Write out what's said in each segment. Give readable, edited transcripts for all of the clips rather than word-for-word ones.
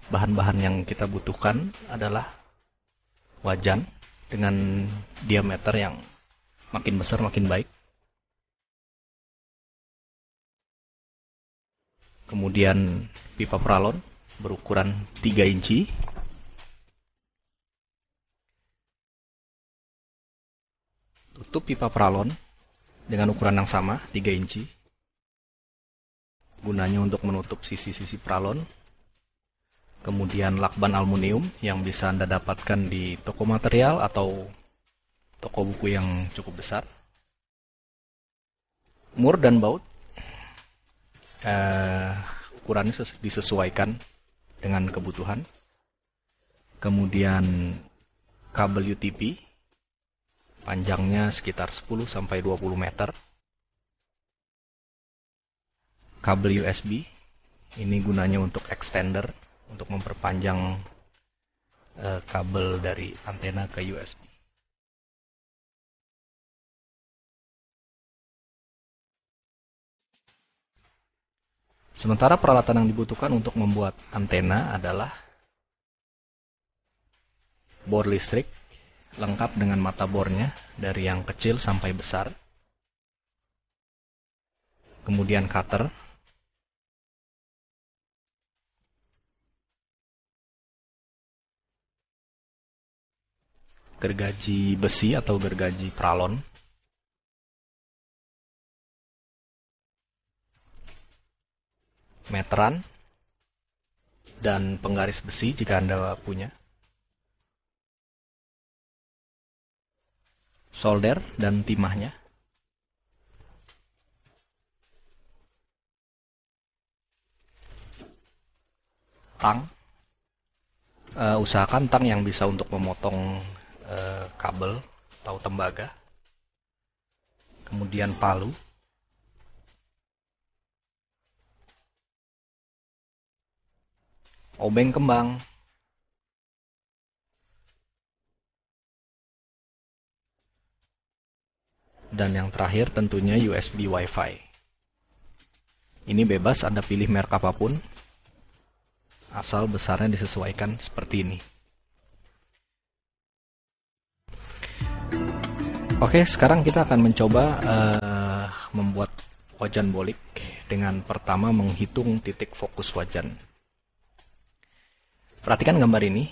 Bahan-bahan yang kita butuhkan adalah wajan dengan diameter yang makin besar makin baik. Kemudian pipa pralon berukuran 3 inci. Tutup pipa pralon dengan ukuran yang sama, 3 inci. Gunanya untuk menutup sisi-sisi pralon. Kemudian lakban aluminium yang bisa Anda dapatkan di toko material atau toko buku yang cukup besar. Mur dan baut ukurannya disesuaikan dengan kebutuhan. Kemudian kabel UTP panjangnya sekitar 10-20 meter. Kabel USB ini gunanya untuk extender, untuk memperpanjang kabel dari antena ke USB. Sementara peralatan yang dibutuhkan untuk membuat antena adalah bor listrik, lengkap dengan mata bornya dari yang kecil sampai besar. Kemudian cutter, gergaji besi atau gergaji pralon, meteran, dan penggaris besi jika Anda punya, solder dan timahnya, tang. Usahakan tang yang bisa untuk memotong kabel atau tembaga. Kemudian palu, obeng kembang, dan yang terakhir tentunya USB Wi-Fi. Ini bebas Anda pilih merek apapun, asal besarnya disesuaikan seperti ini. Oke, sekarang kita akan mencoba membuat wajan bolik dengan pertama menghitung titik fokus wajan. Perhatikan gambar ini,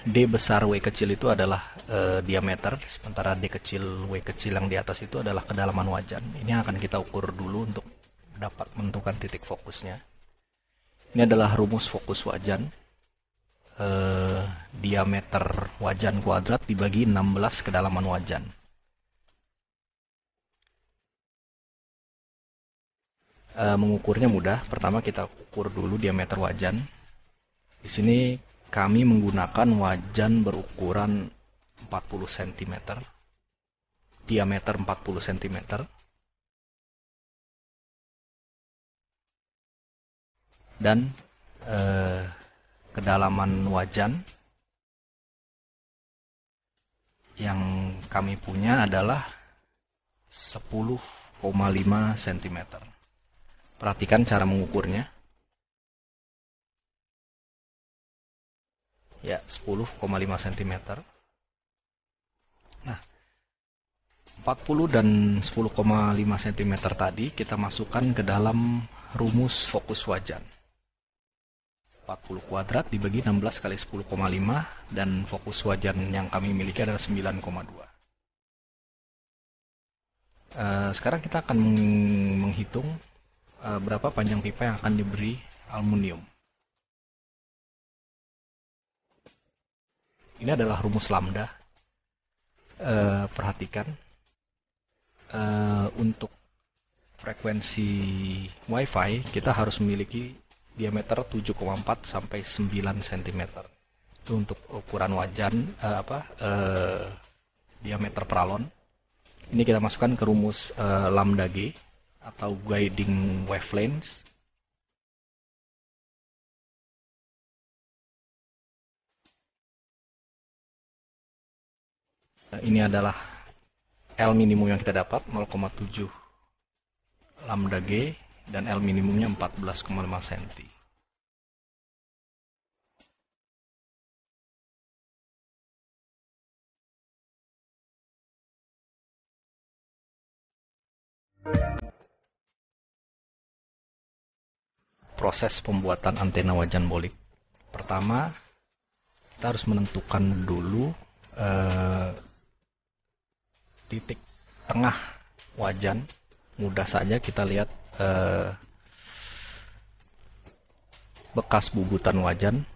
D besar W kecil itu adalah diameter, sementara D kecil W kecil yang di atas itu adalah kedalaman wajan. Ini akan kita ukur dulu untuk dapat menentukan titik fokusnya. Ini adalah rumus fokus wajan. Diameter wajan kuadrat dibagi 16 kedalaman wajan. Mengukurnya mudah. Pertama kita ukur dulu diameter wajan. Di sini kami menggunakan wajan berukuran 40 cm, diameter 40 cm. Dan kedalaman wajan yang kami punya adalah 10,5 cm. Perhatikan cara mengukurnya. Ya, 10,5 cm. Nah, 40 dan 10,5 cm tadi kita masukkan ke dalam rumus fokus wajan. 40 kuadrat dibagi 16 kali 10,5 dan fokus wajan yang kami miliki adalah 9,2. Sekarang kita akan menghitung berapa panjang pipa yang akan diberi aluminium. Ini adalah rumus lambda. Perhatikan, untuk frekuensi Wi-Fi kita harus memiliki diameter 7,4 sampai 9 cm. Itu untuk ukuran wajan diameter pralon. Ini kita masukkan ke rumus lambda G atau guiding wavelengths. Ini adalah L minimum yang kita dapat 0,7 lambda G dan L minimumnya 14,5 cm. Proses pembuatan antena wajan bolik. Pertama, kita harus menentukan dulu titik tengah wajan. Mudah saja kita lihat bekas bubutan wajan.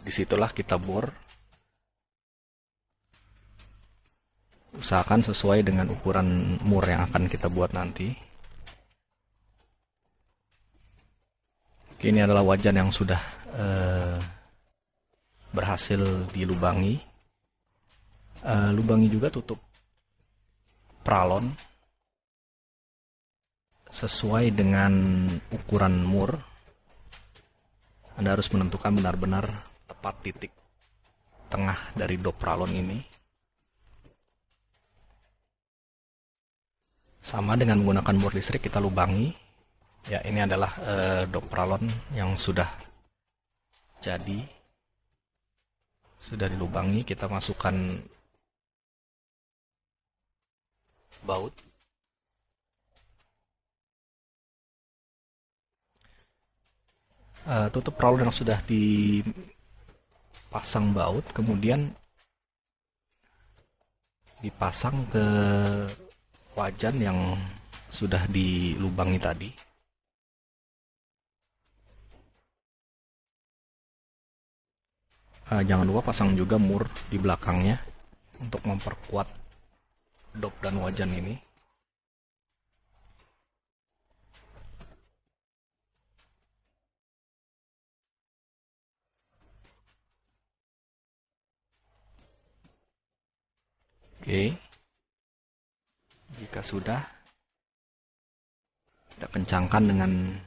Disitulah kita bor. Usahakan sesuai dengan ukuran mur yang akan kita buat nanti. Ini adalah wajan yang sudah berhasil dilubangi. Lubangi juga tutup pralon sesuai dengan ukuran mur. Anda harus menentukan benar-benar tepat titik tengah dari dop pralon ini. Sama dengan menggunakan bor listrik, kita lubangi. Ya, ini adalah dop pralon yang sudah jadi. Sudah dilubangi, kita masukkan baut. Tutup pralon yang sudah dipasang baut, kemudian dipasang ke wajan yang sudah dilubangi tadi. Jangan lupa pasang juga mur di belakangnya untuk memperkuat dop dan wajan ini. Oke. Jika sudah, kita kencangkan dengan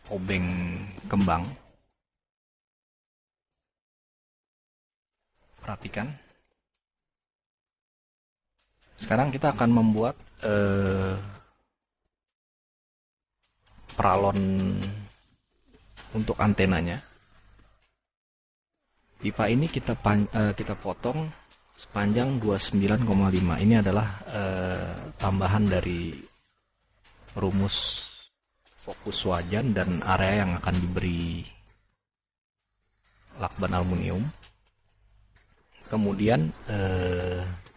obeng kembang. Perhatikan. Sekarang kita akan membuat pralon untuk antenanya. Pipa ini kita potong sepanjang 29,5. Ini adalah tambahan dari rumus fokus wajan dan area yang akan diberi lakban aluminium. Kemudian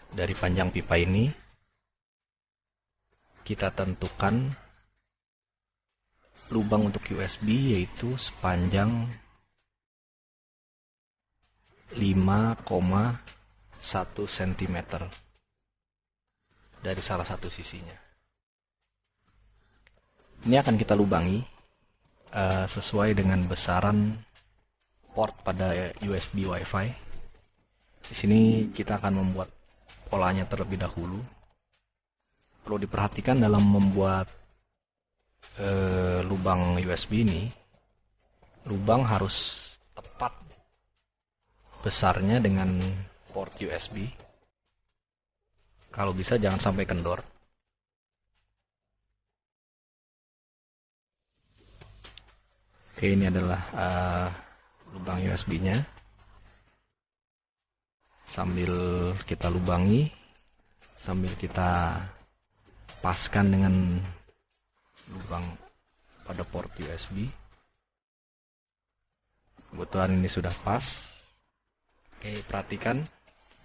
dari panjang pipa ini kita tentukan lubang untuk USB, yaitu sepanjang 5,1 cm dari salah satu sisinya. Ini akan kita lubangi sesuai dengan besaran port pada USB Wi-Fi. Di sini kita akan membuat polanya terlebih dahulu. Perlu diperhatikan dalam membuat lubang USB ini, lubang harus tepat besarnya dengan port USB. Kalau bisa jangan sampai kendor. Oke, ini adalah lubang USB-nya. Sambil kita lubangi, sambil kita paskan dengan lubang pada port USB. Kebetulan ini sudah pas. Oke, perhatikan,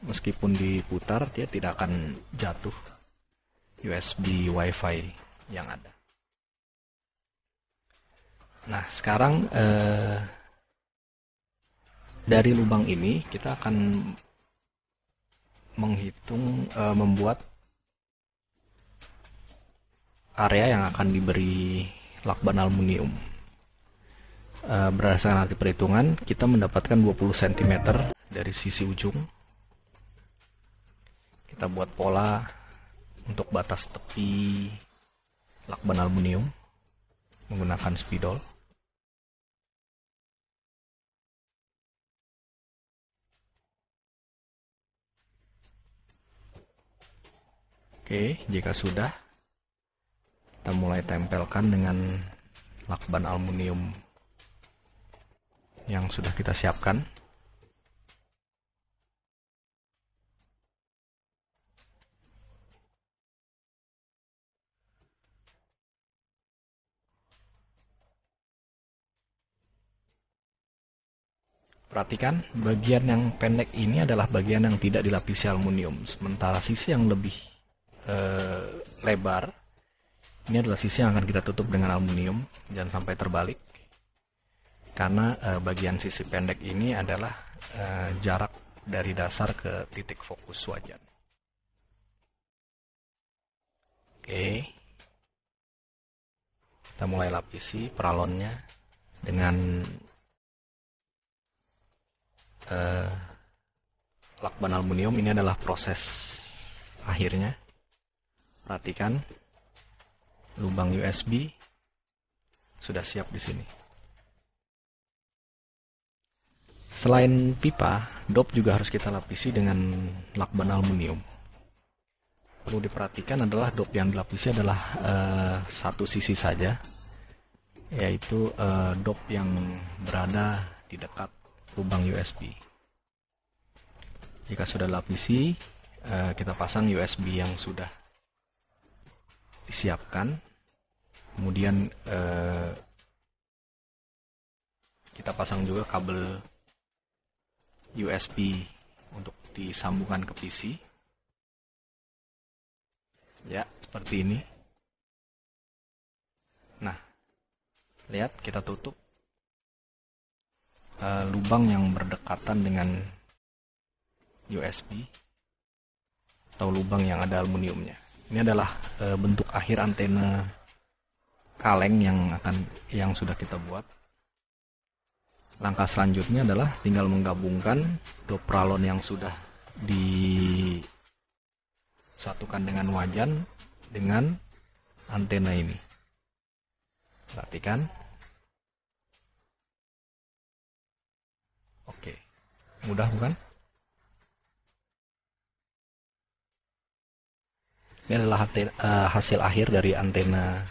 meskipun diputar dia tidak akan jatuh USB Wi-Fi yang ada. Nah, sekarang dari lubang ini kita akan menghitung membuat area yang akan diberi lakban aluminium. Berdasarkan hasil perhitungan, kita mendapatkan 20 cm dari sisi ujung. Kita buat pola untuk batas tepi lakban aluminium menggunakan spidol. Oke, jika sudah, kita mulai tempelkan dengan lakban aluminium yang sudah kita siapkan. Perhatikan, bagian yang pendek ini adalah bagian yang tidak dilapisi aluminium, sementara sisi yang lebih lebar ini adalah sisi yang akan kita tutup dengan aluminium. Jangan sampai terbalik, karena bagian sisi pendek ini adalah jarak dari dasar ke titik fokus wajan. Oke, kita mulai lapisi peralonnya dengan lakban aluminium. Ini adalah proses akhirnya. Perhatikan, lubang USB sudah siap di sini. Selain pipa, dop juga harus kita lapisi dengan lakban aluminium. Perlu diperhatikan adalah dop yang dilapisi adalah satu sisi saja, yaitu dop yang berada di dekat lubang USB. Jika sudah dilapisi, kita pasang USB yang sudah disiapkan. Kemudian kita pasang juga kabel USB untuk disambungkan ke PC. Ya, seperti ini. Nah, lihat, kita tutup lubang yang berdekatan dengan USB atau lubang yang ada aluminiumnya. Ini adalah bentuk akhir antena kaleng yang sudah kita buat. Langkah selanjutnya adalah tinggal menggabungkan dop pralon yang sudah disatukan dengan wajan dengan antena ini. Perhatikan. Oke, mudah bukan? Ini adalah hasil akhir dari antena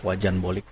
wajan bolik